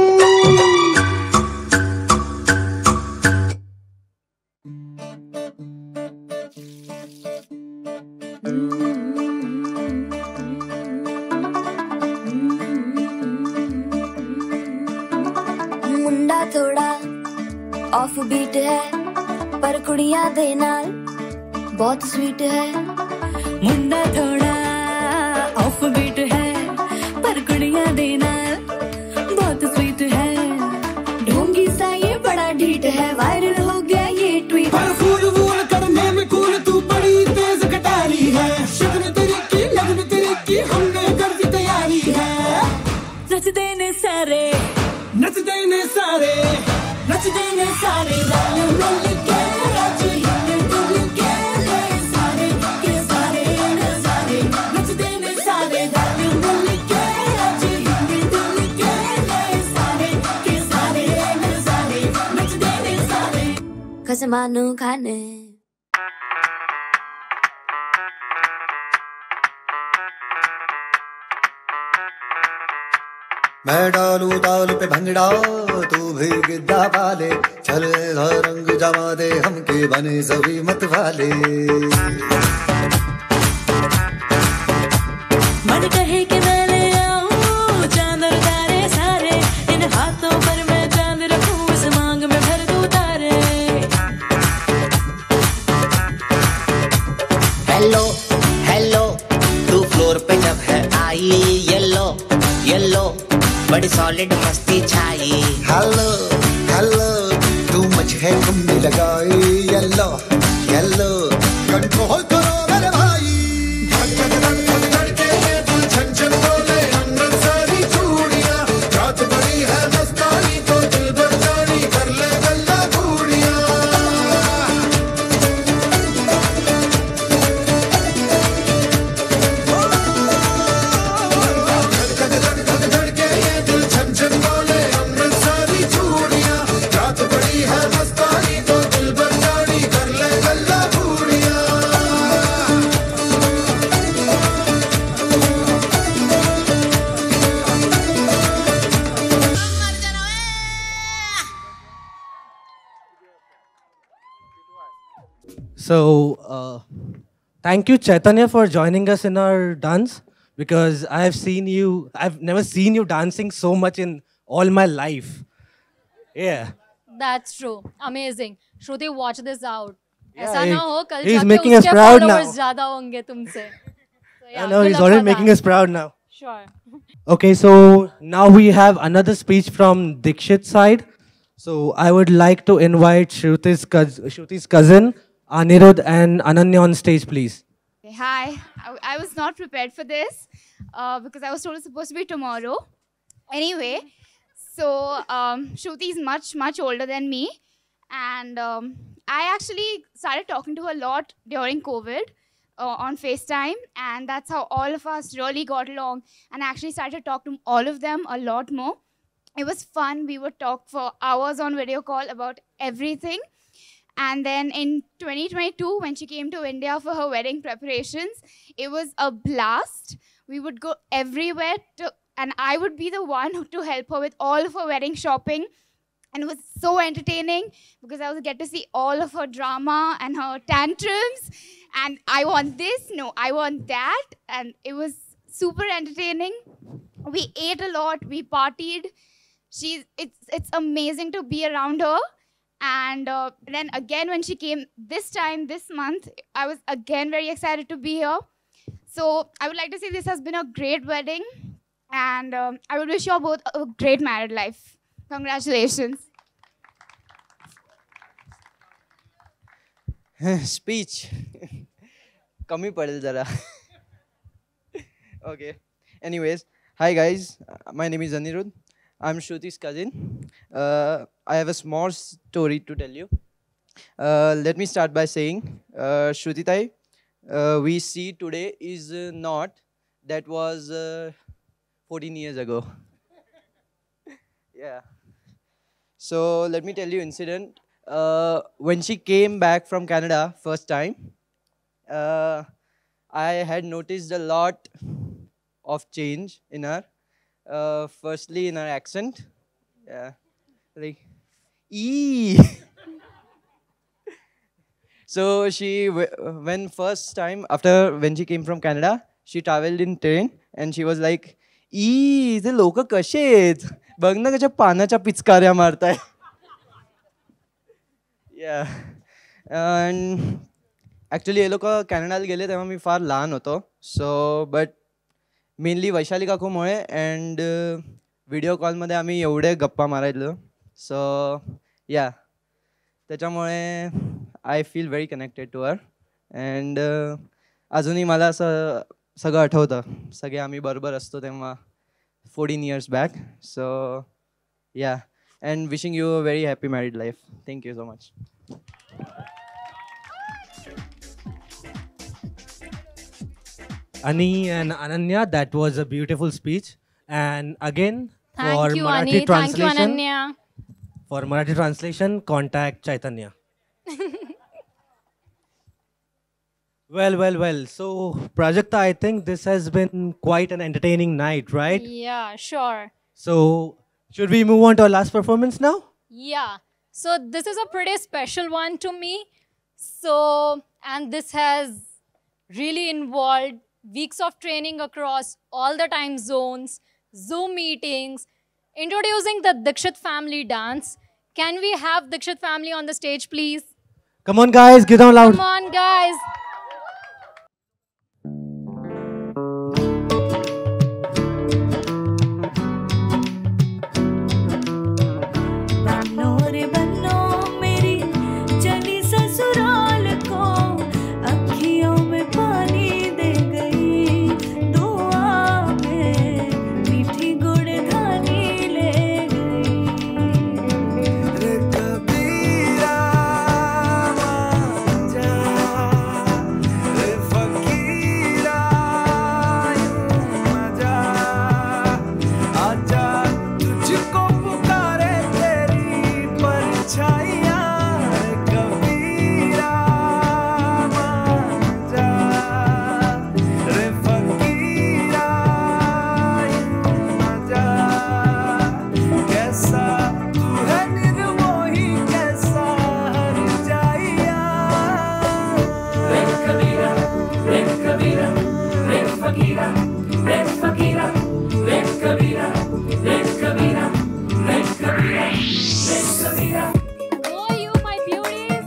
मुंडा थोड़ा ऑफ बीट है पर कुड़ियां दे नाल बहुत स्वीट है मुंडा थोड़ा ऑफ बीट है पर कुड़ियां दे नाल बहुत स्वीट है ढोंगी सा ये बड़ा ढीठ है वायरल हो गया ये ट्वीट पर फूल वूल करने में कूल तू बड़ी तेज कटारी है शगन तेरी की लगन तेरी की हमने कर दी तैयारी है नच देने सारे नच देने सारे नच देने सारे रल मिल के राजी हिल डुल के ले सारे के सारे नजारे नच देने सारे रल मिल के राजी हिल डुल के ले सारे के सारे नजारे नच देने सारे खसमानो खाने मैं डालू ताल पे भंगड़ा तू भी गिद्दा पाले चल रंग जमा दे हमके बने सभी मत वाले मन कहे कि मैं ले आऊं चांद और तारे सारे इन हाथों पर मैं चांद रखूं इस मांग में भर दूं तारे हेलो हेलो तू फ्लोर पे जब है आई येलो येलो बड़ी सॉलिड मस्ती छाई हेलो हेलो तू मुझे है तुमने लगाई येलो येलो कंट्रोल करो मेरे भाई धक धक धक धक धड़के ये दिल छन छन बोले अंदर सारी चूड़ियां रात बड़ी है मस्तानी तो दिल भर जानी कर ले गल्ला घूड़ियां So, thank you, Chaitanya, for joining us in our dance because I've never seen you dancing so much in all my life. Yeah. That's true. Amazing. Shruti, watch this out. Yeah, ऐसा ना हो कल he's जाके making us उसके proud followers now. ज़्यादा होंगे तुमसे. So, yeah, I know, good he's luck already for making that. us proud now. Sure. Okay, so now we have another speech from Dikshit's side. So I would like to invite Shruti's cousin, Anirudh and Ananya on stage, please. Hi, I was not prepared for this because I was told it's supposed to be tomorrow. Anyway, so Shruti is much older than me, and I actually started talking to her a lot during COVID on FaceTime, and that's how all of us really got along and actually started to talk to all of them a lot more. It was fun. We would talk for hours on video call about everything. And then in 2022, when she came to India for her wedding preparations, it was a blast. We would go everywhere, and I would be the one to help her with all of her wedding shopping. And it was so entertaining because I would get to see all of her drama and her tantrums. And I want this, no, I want that. And it was super entertaining. We ate a lot, we partied. It's amazing to be around her. And then again, when she came this month, I was again very excited to be here. So I would like to say this has been a great wedding, and I would wish you all both a great married life. Congratulations. Speech. कमी पडेल जरा. Okay. Anyways, hi guys. My name is Anirudh. I'm Shruti's cousin. I have a small story to tell you. Let me start by saying, Shruti Tai, we see today is not that was 14 years ago. Yeah. So let me tell you incident. When she came back from Canada first time, I had noticed a lot of change in her. Firstly, in her accent. Yeah. Like, ee. So she, when first time, after when she came from Canada, she traveled in train and she was like, "Ee, the लोक कसे आहेत? बघ ना कशा पानाच्या पिचकाऱ्या मारताय." Yeah. And actually हे लोक कॅनडाला गेले तेव्हा मी फार लहान होतो. So but mainly वैशाली काकूमुळे and व्हिडिओ कॉलमध्ये आम्ही एवढे गप्पा मारायचो. So yeah. त्याच्यामुळे I feel very connected to her. And अजूनही मला असं सगळं आठवतं. सगळे आम्ही बरोबर असतो तेव्हा 14 years back. So yeah. And wishing you a very happy married life. Thank you so much. Ani and Ananya, that was a beautiful speech. And again, for Thank you, Marathi Ani. Thank you, translation, Ananya. for Marathi translation, contact Chaitanya. Well. So, Prajakta, I think this has been quite an entertaining night, right? Yeah, sure. So, should we move on to our last performance now? Yeah. So this is a pretty special one to me. So, and this has really involved weeks of training across all the time zones, Zoom meetings, introducing the Dikshit family dance. Can we have Dikshit family on the stage, please? Come on, guys, get on loud. Come on, guys. बन्नो रे बन्नो मेरी चली ससुराल को अखियों में पानी दे गई दुआ में मीठी गुड़ धानी ले गई रे कबीरा जा रे फकीरा मजा आजा तुझको पुकारे तेरी परछाइयाँ कबीरा मजा रे फकीरा मजा कैसा तू है निर्मोही कैसा हर जाइया रे कबीरा रे कबीरा रे फकीरा रे फकीरा रे कबीरा रे कबीरा रे कबीरा रे कबीरा Oh, you, my beauties.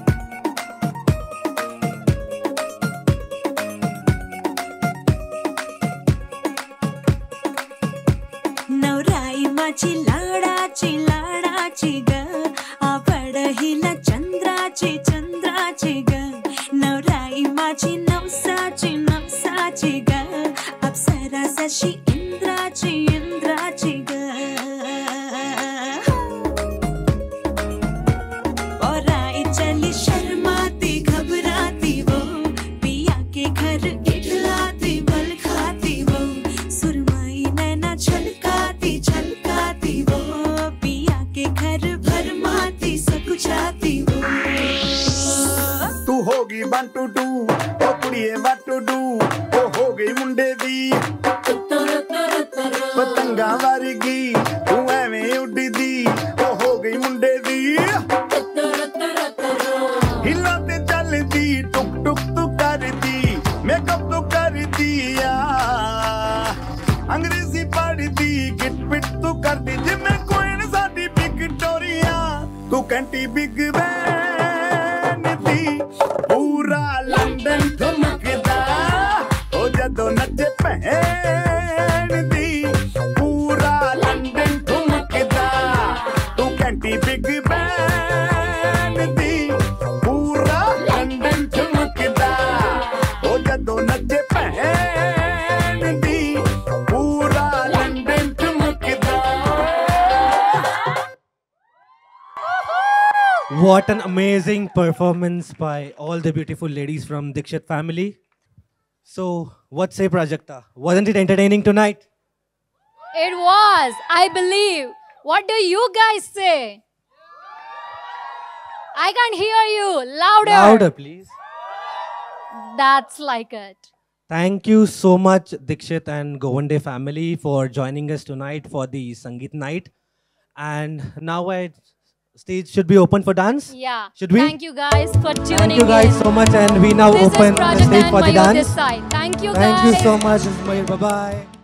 नवराई माझी लाडाची लाडाची ग आवड हिला चंद्राची चंद्राची ग नवराई माझी नवसाची नवसाची ग अप्सरा जशी इंद्राची इंद्राची ग और आई चली शर्माती घबराती वो पिया के घर इठलाती बल खाती वो सुरमाई नैना छलकाती छलकाती वो पिया के घर भरमाती सकुचाती वो तू होगी 1 2 2 ओ कुड़िए what to do ओ हो गई मुंडे दी पतंगा वारगी तू एवें उड़दी ओ हो गई मुंडे दी हिला ते चलदी टुक टुक तू करदी मेकअप तू कर दिया अंग्रेजी पढ़दी गिट पिट तू करदी जिम्मे कोइन साडी विक्टोरिया तू कैंटी बिग बैन दी पूरा लंदन धमकदा ओ जदों What an amazing performance by all the beautiful ladies from Dikshit family. So, what say Prajakta? Wasn't it entertaining tonight? It was, I believe. What do you guys say? I can't hear you. Louder. Louder, please. That's like it. Thank you so much, Dikshit and Govande family, for joining us tonight for the Sangeet night. And now stage should be open for dance. Yeah. Should we? Thank you guys for tuning in. Thank you guys so much, and we now This is open the Prajakta stage and for the Mayur dance. this side. Thank you guys. Thank you so much, Mayur. Bye bye.